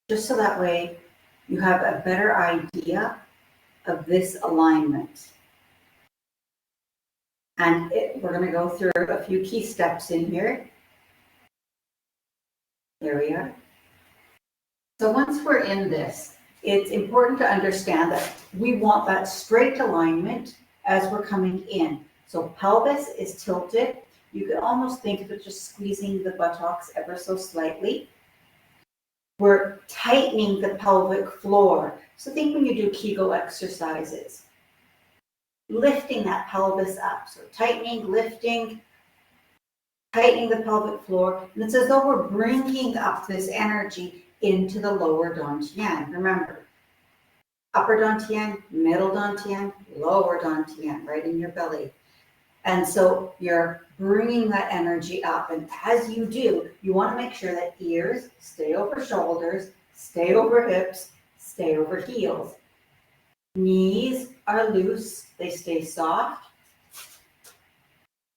just so that way you have a better idea of this alignment. And we're going to go through a few key steps in here. There we are. So once we're in this, it's important to understand that we want that straight alignment as we're coming in. So pelvis is tilted. You can almost think of it just squeezing the buttocks ever so slightly. We're tightening the pelvic floor. So think when you do Qigong exercises, lifting that pelvis up. So tightening, lifting, tightening the pelvic floor. And it's as though we're bringing up this energy into the lower dantian. Remember, upper dantian, middle dantian, lower dantian, right in your belly. And so you're bringing that energy up. And as you do, you want to make sure that ears stay over shoulders, stay over hips, stay over heels. Knees are loose, they stay soft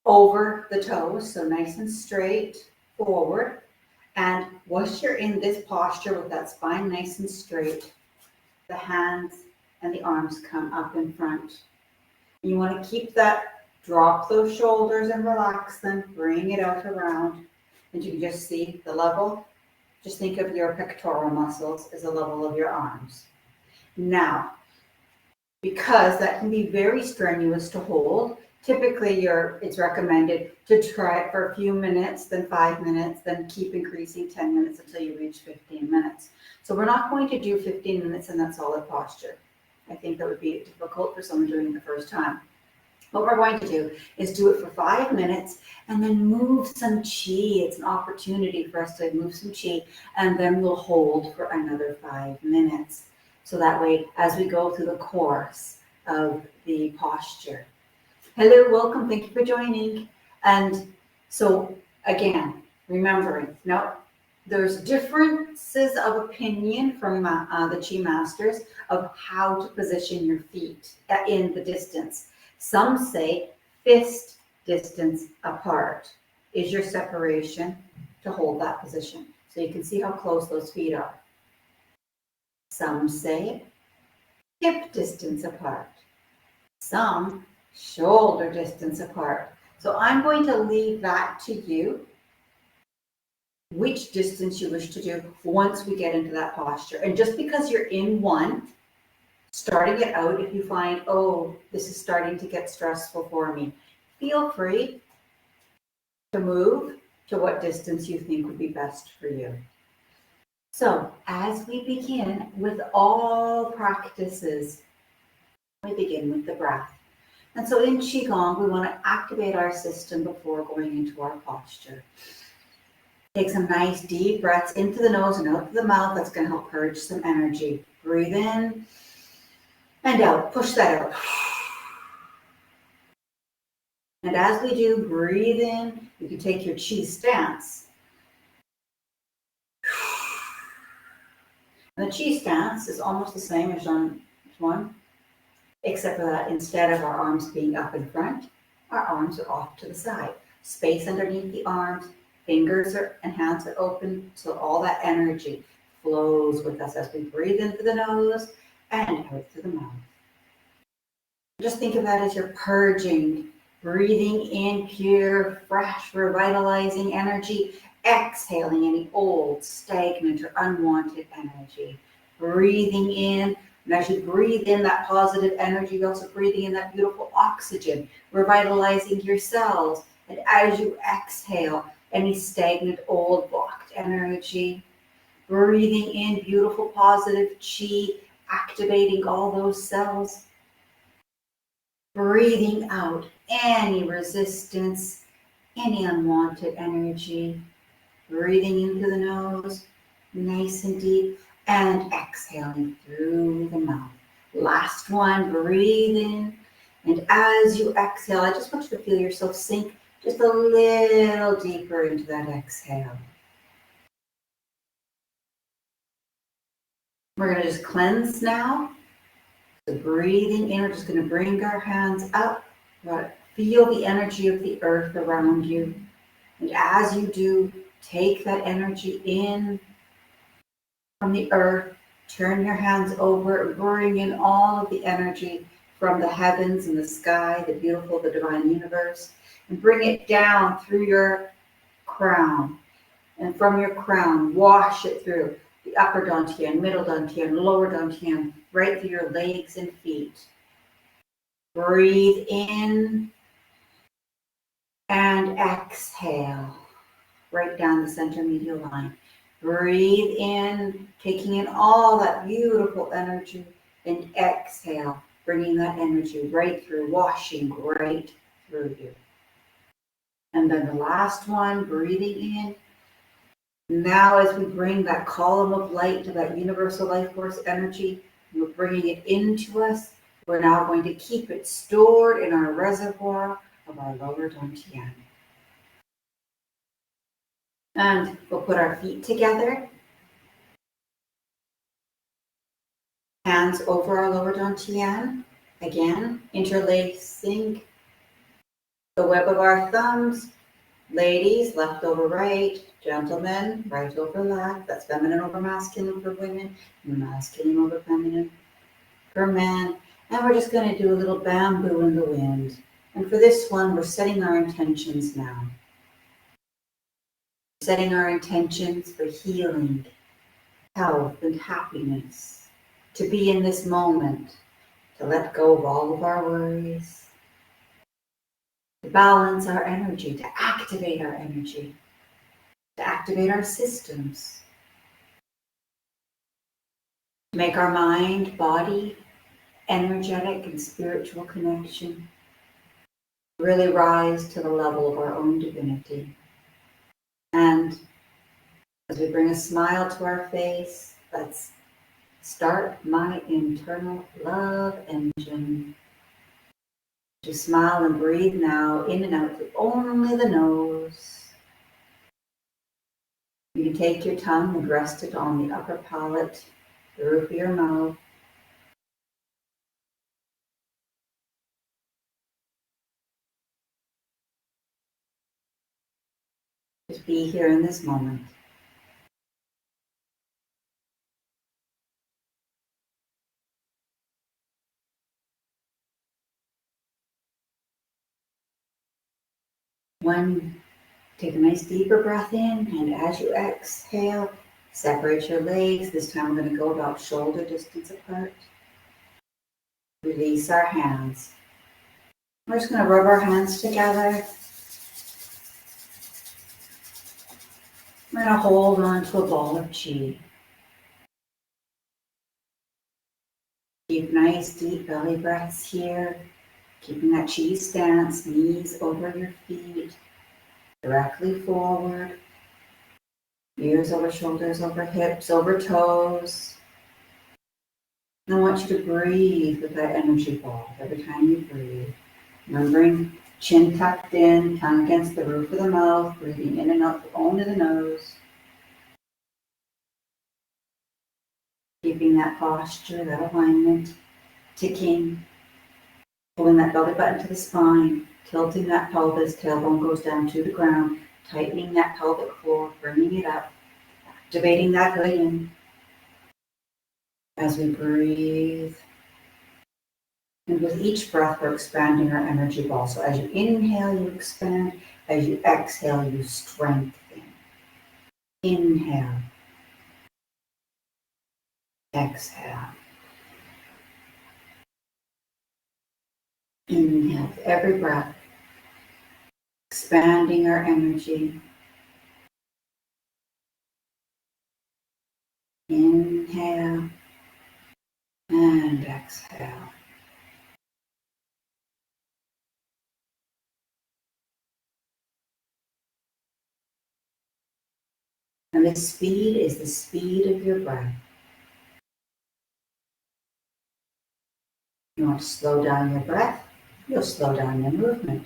over the toes, so nice and straight forward. And once you're in this posture with that spine nice and straight, the hands and the arms come up in front. You want to keep that, drop those shoulders and relax them, bring it out around, and you can just see the level. Just think of your pectoral muscles as the level of your arms. Now, because that can be very strenuous to hold, typically it's recommended to try it for a few minutes, then 5 minutes, then keep increasing 10 minutes until you reach 15 minutes. So we're not going to do 15 minutes in that solid posture. I think that would be difficult for someone doing it the first time. What we're going to do is do it for 5 minutes and then move some Qi. It's an opportunity for us to move some Qi, and then we'll hold for another 5 minutes. So that way, as we go through the course of the posture. Hello, welcome, thank you for joining. And so again, remembering, now there's differences of opinion from the Qi masters of how to position your feet in the distance. Some say fist distance apart is your separation to hold that position. So you can see how close those feet are. Some say hip distance apart. Some shoulder distance apart. So I'm going to leave that to you, which distance you wish to do once we get into that posture. And just because you're in one, starting it out, if you find, oh, this is starting to get stressful for me, feel free to move to what distance you think would be best for you. So as we begin with all practices, we begin with the breath. And so in Qigong, we want to activate our system before going into our posture. Take some nice deep breaths into the nose and out to the mouth. That's going to help purge some energy. Breathe in and out. Push that out. And as we do, breathe in. You can take your Qi stance. And the Qi stance is almost the same as on one, except for that instead of our arms being up in front, our arms are off to the side. Space underneath the arms, fingers and hands are open, so all that energy flows with us as we breathe in through the nose and out through the mouth. Just think of that as you're purging, breathing in pure, fresh, revitalizing energy, exhaling any old, stagnant, or unwanted energy. Breathing in, and as you breathe in that positive energy, you're also breathing in that beautiful oxygen, revitalizing your cells. And as you exhale any stagnant, old, blocked energy, breathing in beautiful, positive Qi, activating all those cells. Breathing out any resistance, any unwanted energy. Breathing into the nose, nice and deep, and exhaling through the mouth. Last one, breathe in. And as you exhale, I just want you to feel yourself sink just a little deeper into that exhale. We're going to just cleanse now. So breathing in, we're just going to bring our hands up. Feel the energy of the earth around you. And as you do, take that energy in from the earth. Turn your hands over, bring in all of the energy from the heavens and the sky, the beautiful, the divine universe, and bring it down through your crown. And from your crown, wash it through the upper dantian, middle dantian, lower dantian, right through your legs and feet. Breathe in and exhale, right down the center medial line. Breathe in, taking in all that beautiful energy, and exhale, bringing that energy right through, washing right through you. And then the last one, breathing in. Now as we bring that column of light to that universal life force energy, we're bringing it into us. We're now going to keep it stored in our reservoir of our lower dantian. And we'll put our feet together, hands over our lower dantian. Again, interlacing the web of our thumbs. Ladies, left over right. Gentlemen, right over left. That's feminine over masculine for women, masculine over feminine for men. And we're just going to do a little bamboo in the wind. And for this one, we're setting our intentions now. Setting our intentions for healing, health, and happiness. To be in this moment, to let go of all of our worries, to balance our energy, to activate our energy, to activate our systems, to make our mind, body, energetic and spiritual connection really rise to the level of our own divinity. And as we bring a smile to our face, let's start my internal love engine. To smile and breathe now, in and out through only the nose. You can take your tongue and rest it on the upper palate, the roof of your mouth. Just be here in this moment. Take a nice deeper breath in, and as you exhale, separate your legs. This time we're going to go about shoulder distance apart. Release our hands. We're just going to rub our hands together. We're going to hold on to a ball of Qi. Keep nice deep belly breaths here. Keeping that Qi stance, knees over your feet, directly forward. Ears over shoulders, over hips, over toes. And I want you to breathe with that energy ball every time you breathe. Remembering chin tucked in, tongue against the roof of the mouth, breathing in and out through only the nose. Keeping that posture, that alignment, ticking, pulling that belly button to the spine, tilting that pelvis, tailbone goes down to the ground, tightening that pelvic floor, bringing it up, activating that good in. As we breathe, and with each breath, we're expanding our energy ball. So as you inhale, you expand. As you exhale, you strengthen. Inhale. Exhale. Inhale with every breath, expanding our energy. Inhale and exhale. And the speed is the speed of your breath. You want to slow down your breath, you'll slow down your movement.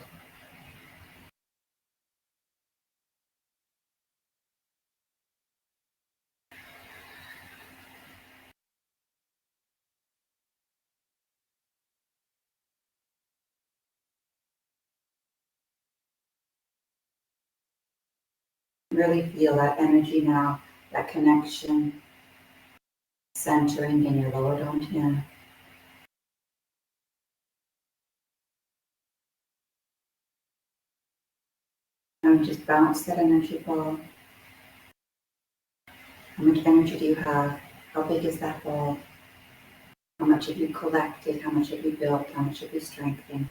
Really feel that energy now, that connection. centering in your lower dantian. And just bounce that energy ball. How much energy do you have? How big is that ball? How much have you collected? How much have you built? How much have you strengthened?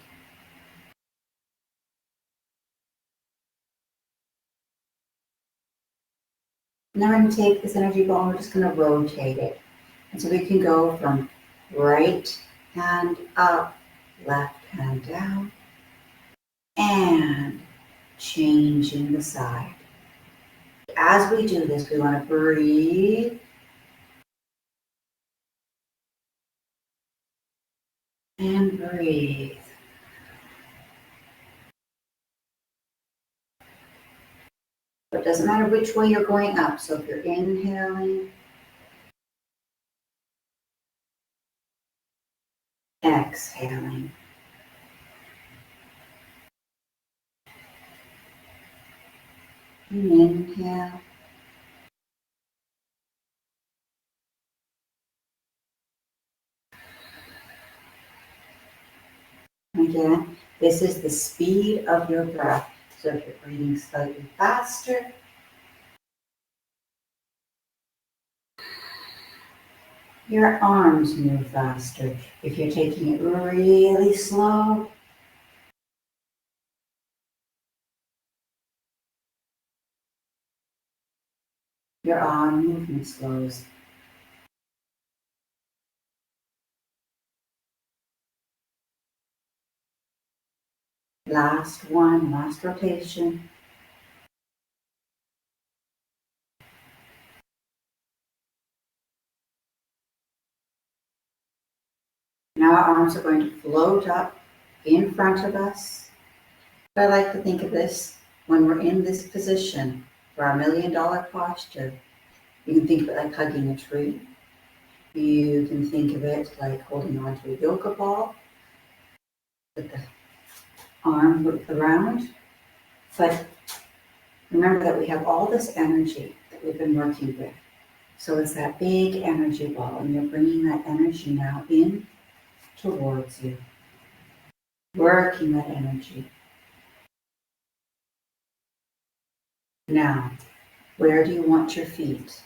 Now we're going to take this energy ball and we're just going to rotate it. And so we can go from right hand up, left hand down, and changing the side. As we do this, we want to breathe and breathe. But it doesn't matter which way you're going up. So if you're inhaling, exhaling. And inhale. Again, this is the speed of your breath. So if you're breathing slightly faster, your arms move faster. If you're taking it really slow, your arm movement slows. Last one, last rotation. Now our arms are going to float up in front of us. I like to think of this when we're in this position for our $1 million posture. You can think of it like hugging a tree. You can think of it like holding on to a yoga ball with the arm looped around. But remember that we have all this energy that we've been working with. So it's that big energy ball, and you're bringing that energy now in towards you, working that energy. Now, where do you want your feet?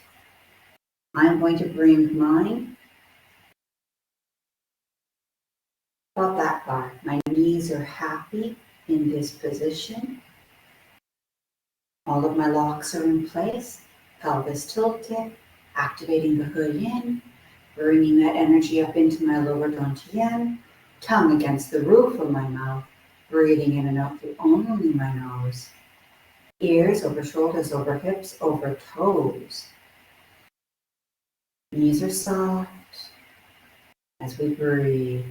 I'm going to bring mine about that far. My knees are happy in this position. All of my locks are in place. Pelvis tilted, activating the hood in, bringing that energy up into my lower dantian, tongue against the roof of my mouth, breathing in and out through only my nose. Ears over shoulders, over hips, over toes. Knees are soft as we breathe.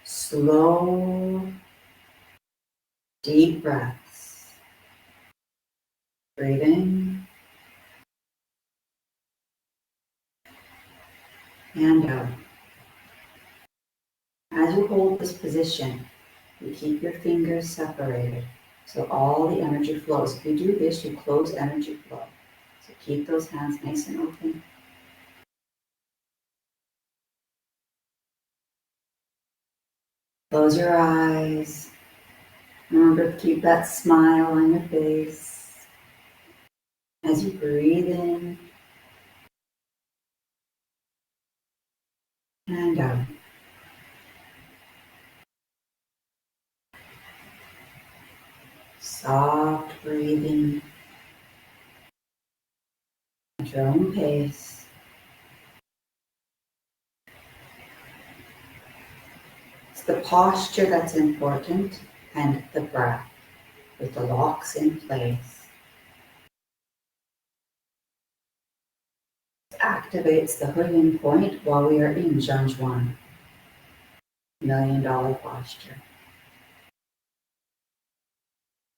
Slow, deep breaths. Breathe in and out. As you hold this position, you keep your fingers separated so all the energy flows. If you do this, you close energy flow. So keep those hands nice and open. Close your eyes. Remember to keep that smile on your face as you breathe in and out. Soft breathing at your own pace. It's the posture that's important and the breath with the locks in place. It activates the hood in point while we are in Zhang 1, $1 million posture.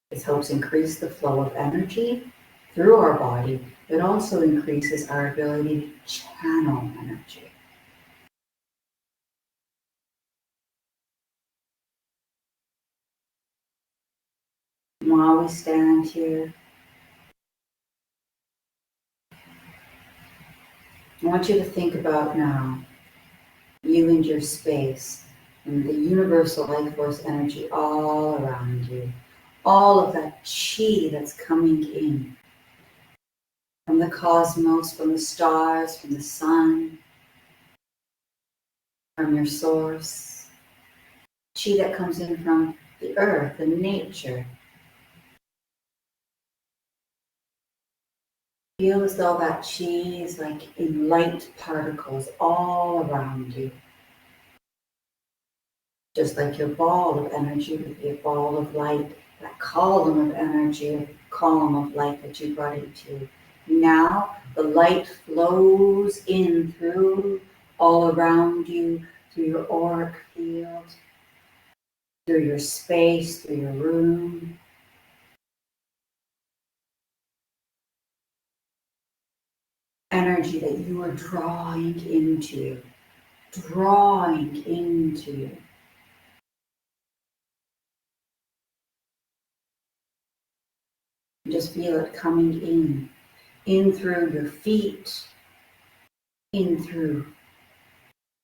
This helps increase the flow of energy through our body. It also increases our ability to channel energy. While we stand here, I want you to think about now you and your space and the universal life force energy all around you. All of that chi that's coming in from the cosmos, from the stars, from the sun, from your source. Chi that comes in from the earth and nature. Feel as though that chi is like in light particles all around you. Just like your ball of energy would be a ball of light, that column of energy, a column of light that you brought into. Now the light flows in through all around you, through your auric field, through your space, through your room. Energy that you are drawing into, drawing into. Just feel it coming in through your feet, in through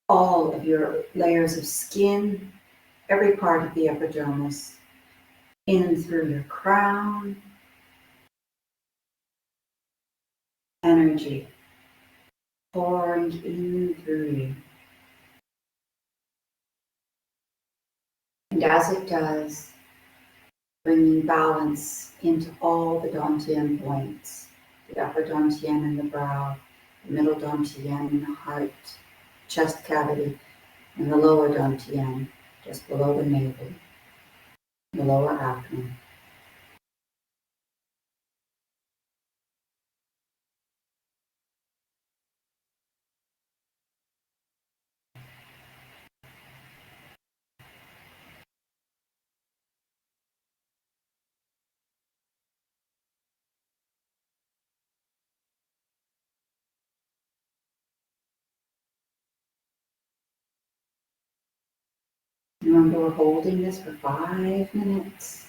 all of your layers of skin, every part of the epidermis, in through your crown. Energy pouring in through you. And as it does, bringing balance into all the dantian points, the upper dantian in the brow, the middle dantian in the heart, chest cavity, and the lower dantian just below the navel, the lower abdomen. Remember, we're holding this for 5 minutes.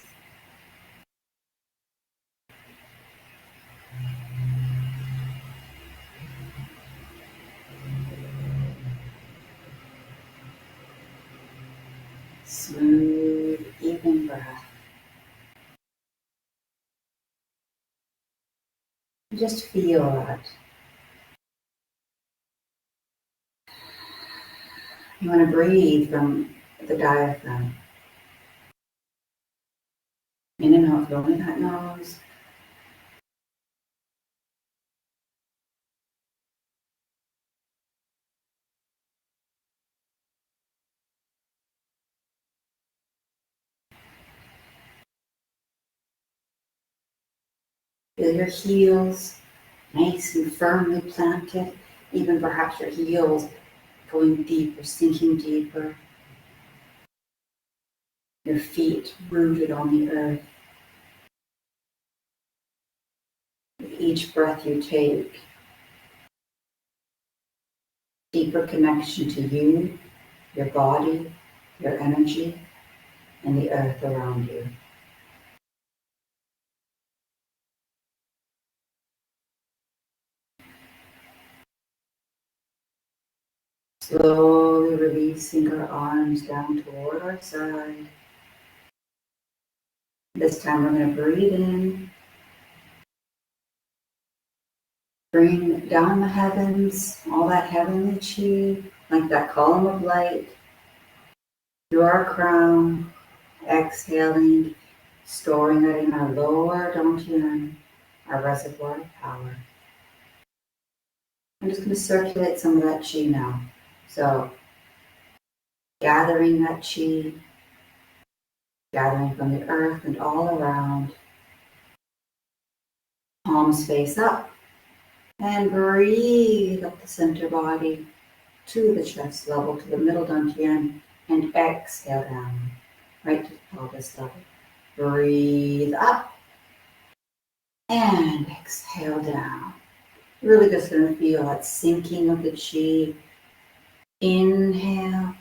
Smooth, even breath. Just feel that. You want to breathe from the diaphragm. In and out, blowing that nose. Feel your heels nice and firmly planted. Even perhaps your heels going deeper, sinking deeper. Your feet rooted on the earth. With each breath you take, deeper connection to you, your body, your energy, and the earth around you. Slowly releasing our arms down toward our side. This time we're going to breathe in. Bring down the heavens, all that heavenly chi, like that column of light, through our crown, exhaling, storing it in our lower dantian, our reservoir of power. I'm just going to circulate some of that chi now. So, gathering that chi, gathering from the earth and all around. Palms face up. And breathe up the center body to the chest level, to the middle dantian, and exhale down, right to the pelvis level. Breathe up and exhale down. Really just going to feel that sinking of the chi. Inhale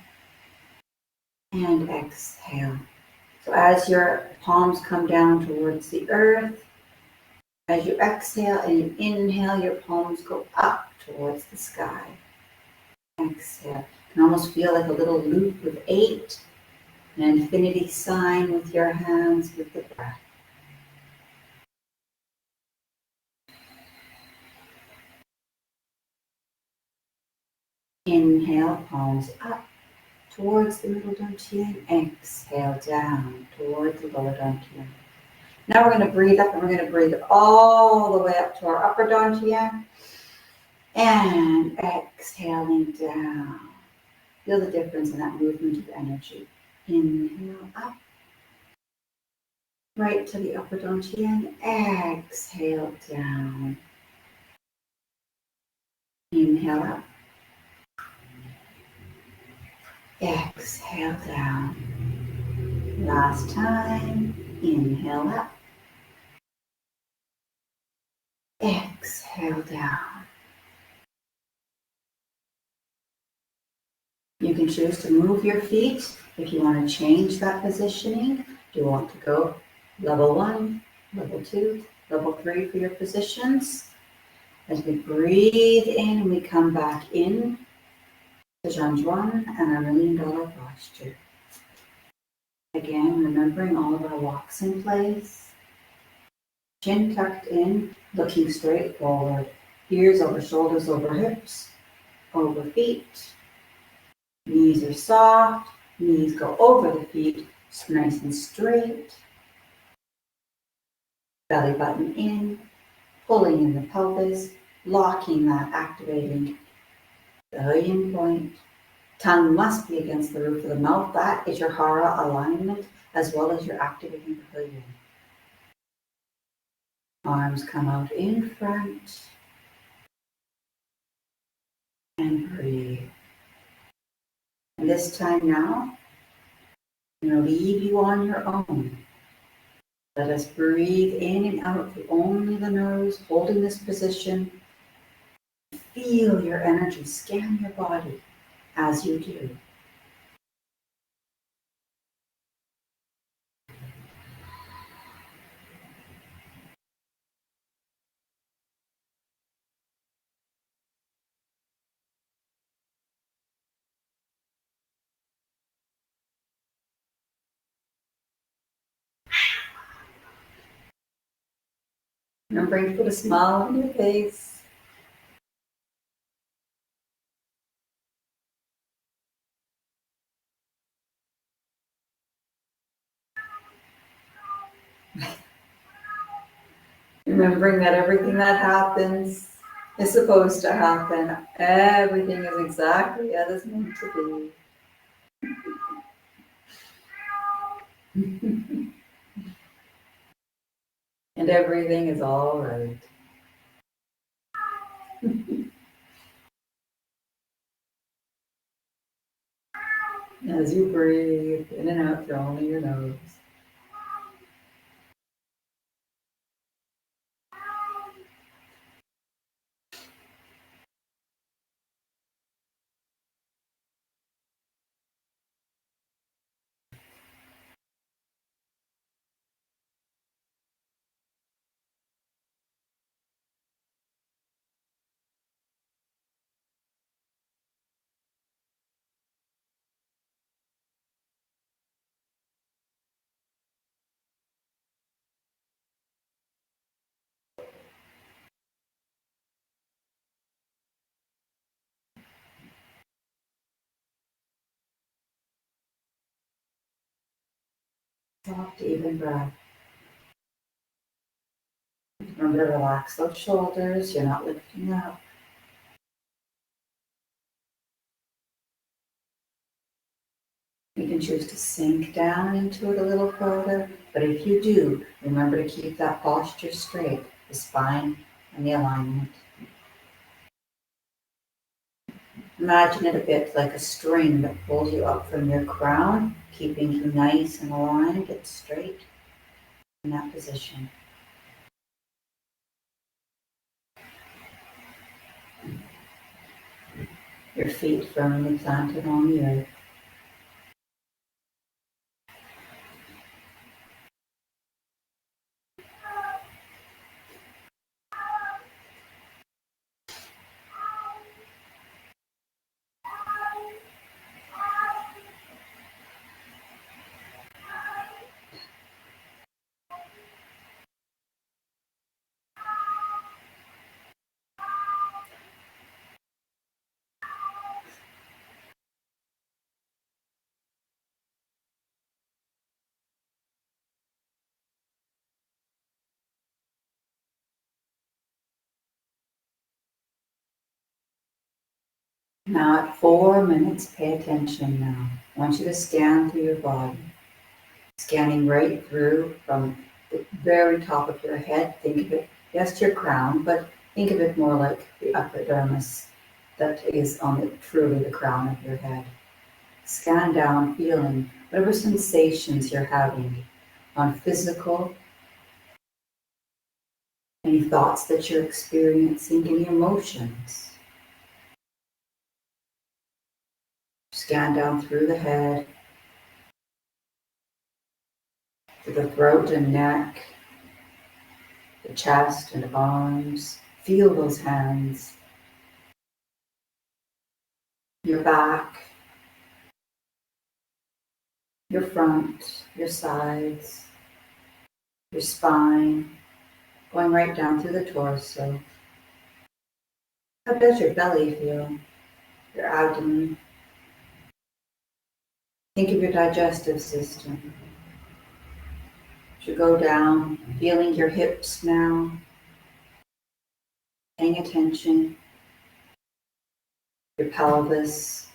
and exhale. So as your palms come down towards the earth, as you exhale and you inhale, your palms go up towards the sky. Exhale. You can almost feel like a little loop with 8, an infinity sign with your hands with the breath. Inhale, palms up towards the middle dantian. Exhale, down towards the lower dantian. Now we're going to breathe up, and we're going to breathe all the way up to our upper dantian. And exhaling down. Feel the difference in that movement of energy. Inhale up, right to the upper dantian. Exhale down. Inhale up. Exhale down. Last time. Inhale up. Exhale down. You can choose to move your feet if you want to change that positioning. Do you want to go level 1, level 2, level 3 for your positions? As we breathe in and we come back in to Zhanzhuan and our $1 million posture. Again, remembering all of our locks in place. Chin tucked in, looking straight forward. Ears over shoulders, over hips, over feet. Knees are soft, knees go over the feet, nice and straight. Belly button in, pulling in the pelvis, locking that, activating the Huyin point. Tongue must be against the roof of the mouth. That is your Hara alignment, as well as your activating the Huyin. Arms come out in front. And breathe. And this time now, I'm going to leave you on your own. Let us breathe in and out through only the nose, holding this position. Feel your energy scan your body as you do. Remembering to put a smile on your face. Remembering that everything that happens is supposed to happen. Everything is exactly as it's meant to be. And everything is all right. As you breathe in and out through only your nose. Soft, even breath. Remember to relax those shoulders. You're not lifting up. You can choose to sink down into it a little further, but if you do, remember to keep that posture straight, the spine and the alignment. Imagine it a bit like a string that pulls you up from your crown, keeping you nice and aligned, get straight in that position. Your feet firmly planted on the earth. Now at 4 minutes, pay attention now. I want you to scan through your body, scanning right through from the very top of your head. Think of it, yes, your crown, but think of it more like the epidermis that is on truly the crown of your head. Scan down, feeling whatever sensations you're having on physical, any thoughts that you're experiencing, any emotions. Scan down through the head, to the throat and neck, the chest and arms. Feel those hands, your back, your front, your sides, your spine, going right down through the torso. How does your belly feel? Your abdomen. Think of your digestive system. As you go down, feeling your hips now, paying attention, your pelvis,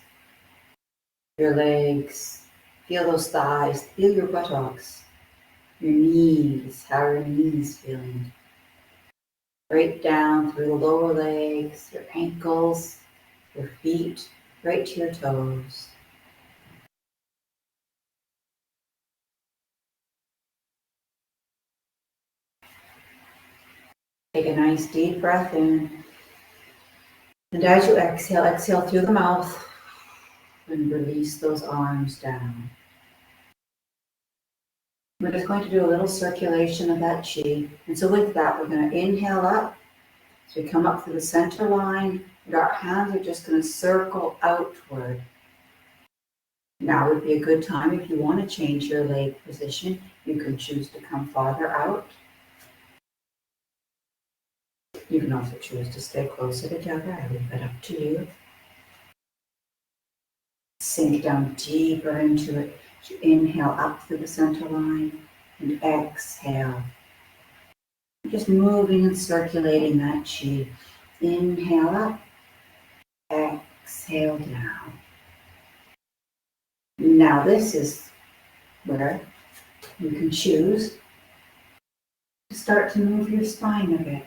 your legs, feel those thighs, feel your buttocks, your knees, how are your knees feeling? Right down through the lower legs, your ankles, your feet, right to your toes. Take a nice deep breath in. And as you exhale, exhale through the mouth and release those arms down. We're just going to do a little circulation of that chi. And so with that, we're going to inhale up. So we come up through the center line, and our hands are just going to circle outward. Now would be a good time if you want to change your leg position. You can choose to come farther out. You can also choose to stay closer together. I leave it up to you. Sink down deeper into it. You inhale up through the center line and exhale. Just moving and circulating that chi. Inhale up, exhale down. Now this is where you can choose to start to move your spine a bit.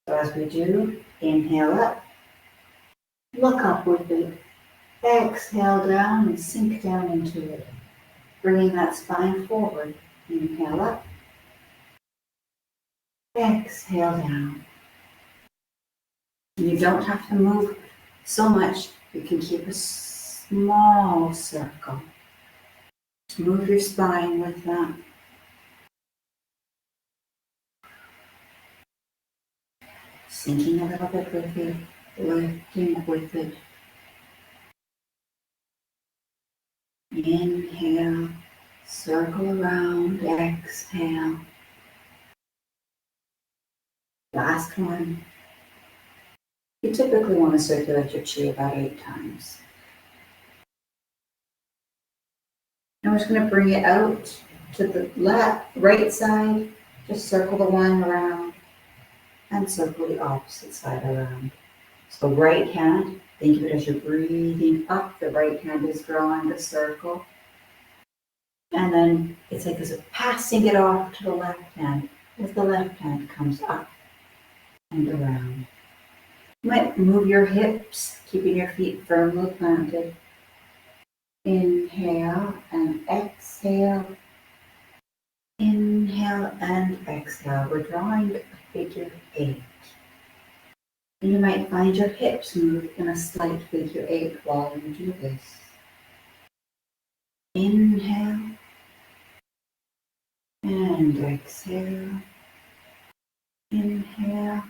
So as we do, inhale up, look up with it, exhale down and sink down into it. Bringing that spine forward, inhale up, exhale down. You don't have to move so much, you can keep a small circle. Just move your spine with that. Sinking a little bit with it, lifting with it. Inhale, circle around, exhale. Last one. You typically want to circulate your chi about 8 times. And we're just going to bring it out to the right side. Just circle the one around and circle the opposite side around. So right hand, think of it as you're breathing up. The right hand is drawing the circle. And then it's like as if passing it off to the left hand as the left hand comes up and around. You might move your hips, keeping your feet firmly planted. Inhale and exhale. Inhale and exhale. We're drawing a figure 8. And you might find your hips move in a slight figure 8 while you do this. Inhale and exhale. Inhale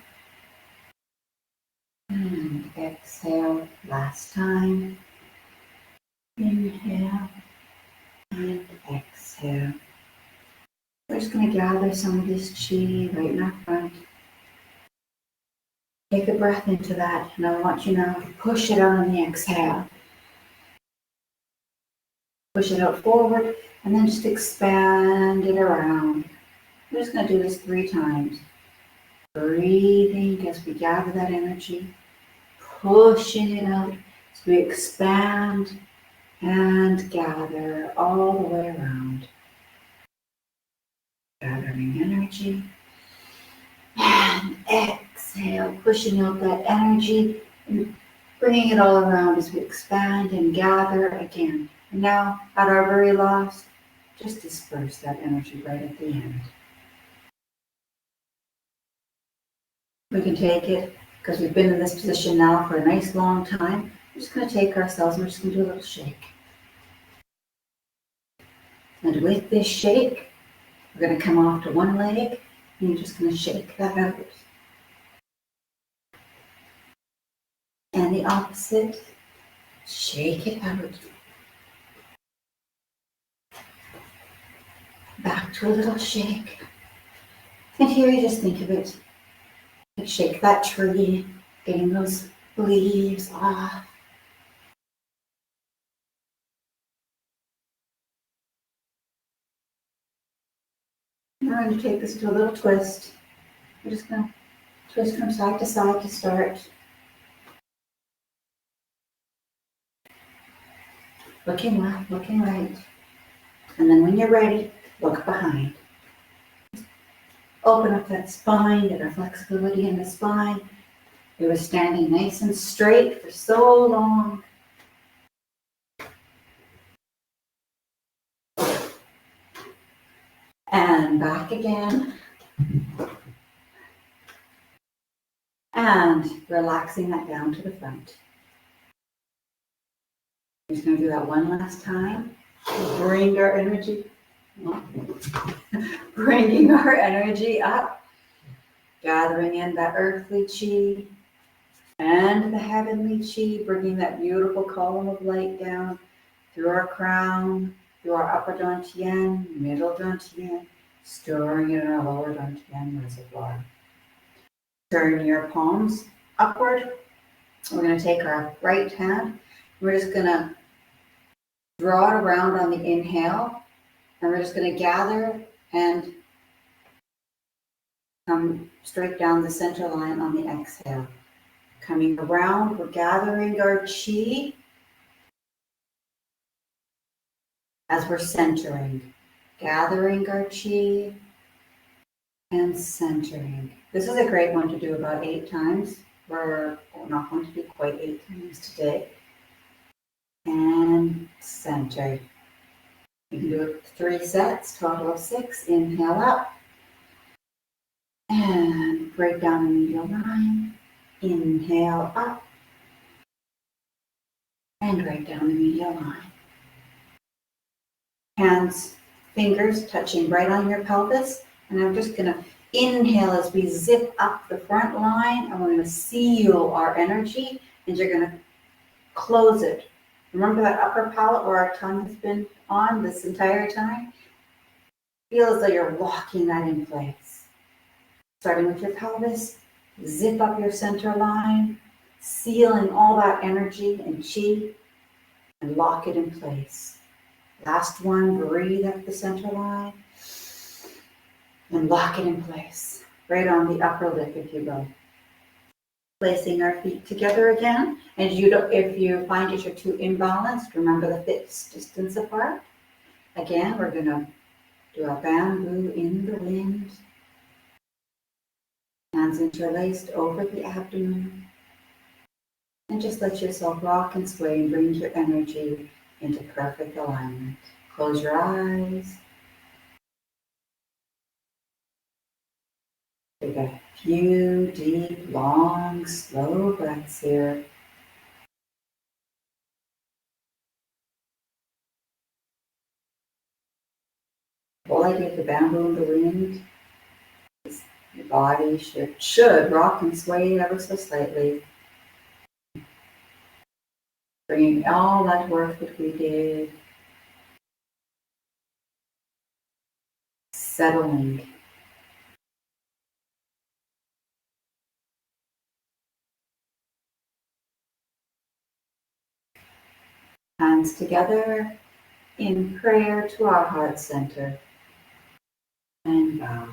and exhale. Last time. Inhale and exhale. We're just going to gather some of this chi right in our front. Take a breath into that, and I want you now to push it out on the exhale. Push it out forward, and then just expand it around. We're just going to do this 3 times. Breathing as we gather that energy. pushing it out as we expand and gather all the way around. Gathering energy. And exhale, pushing out that energy and bringing it all around as we expand and gather again. And now, at our very last, just disperse that energy right at the end. We can take it, because we've been in this position now for a nice long time. We're just going to take ourselves and we're just going to do a little shake. And with this shake, we're going to come off to one leg and you're just going to shake that out. And the opposite, shake it out. Back to a little shake. And here you just think of it. Like shake that tree, getting those leaves off. And we're going to take this to a little twist. We're just going to twist from side to start. Looking left, looking right. And then when you're ready, look behind. Open up that spine, get our flexibility in the spine. We were standing nice and straight for so long. And back again. And relaxing that down to the front. We're just going to do that one last time. Bring our energy. Bringing our energy up. Gathering in that earthly chi and the heavenly chi, bringing that beautiful column of light down through our crown, through our upper dantian, middle dantian, storing it in our lower dantian reservoir. Turn your palms upward. We're going to take our right hand. We're just going to draw it around on the inhale, and we're just going to gather and come straight down the center line on the exhale. Coming around, we're gathering our chi as we're centering. Gathering our chi and centering. This is a great one to do about 8 times. We're not going to do quite 8 times today. And center. You can do it 3 sets, total of 6. Inhale up. And break down the medial line. Inhale up. And break down the medial line. Hands, fingers touching right on your pelvis. And I'm just going to inhale as we zip up the front line. And we're going to seal our energy. And you're going to close it. Remember that upper palate where our tongue has been on this entire time? Feel as though you're locking that in place. Starting with your pelvis, zip up your center line, sealing all that energy and chi, and lock it in place. Last one, breathe up the center line, and lock it in place. Right on the upper lip, if you will. Placing our feet together again, and if you find that you're too imbalanced, remember the fixed distance apart. Again, we're going to do our bamboo in the wind. Hands interlaced over the abdomen. And just let yourself rock and sway and bring your energy into perfect alignment. Close your eyes. Take a few deep, long, slow breaths here. The whole idea of the bamboo in the wind is your body should rock and sway ever so slightly. Bringing all that work that we did, settling. Hands together in prayer to our heart center. And bow.